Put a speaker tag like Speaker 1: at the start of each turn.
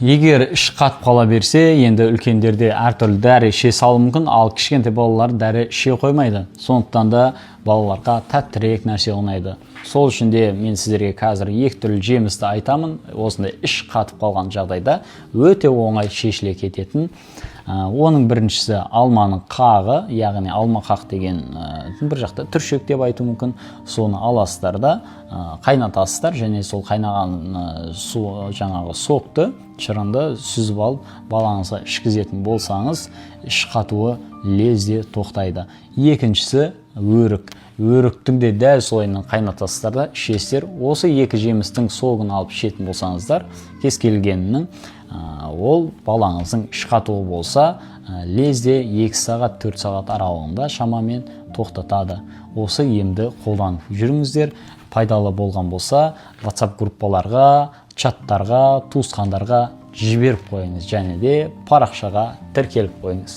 Speaker 1: егер іш қатып қала берсе, енді үлкендерде әртүрлі дәрі іше салуы мүмкін, ал кішкентай балалар дәрі іше қоймайды. Сондықтан да балаларға тәттірек нәрсе ұнайды. Сол үшін де мен сіздерге қазір екі түрлі жемісті айтамын. Осындай іш қатып қалған жағдайда өте оңай шешіле кететін. Оның біріншісі алманың қағы, яғни алма қақ деген бір жақта түршек деп айту мүмкін. Соны аласыздар да қайнатасыздар, және сол қайнаған су, жаңағы сокты, шырынды сүзіп алып балаңызға ішкізетін болсаңыз, іш қатуы лезде тоқтайды. Екіншісі өрік. Өріктің де дәл солайынан қайнатасыздар да ішесіздер. Осы екі жемістің согын алып ішетін болсаңыздар, кез келгенінің ол балаңыздың іш қатуы болса, лезде 2 сағат 4 сағат аралығында шамамен тоқтатады. Осы емді қолданып жүріңіздер. Пайдалы болған болса, WhatsApp группаларға, чаттарға, туысқандарға жіберіп қойыңыз, және де парақшаға тіркеліп қойыңыз.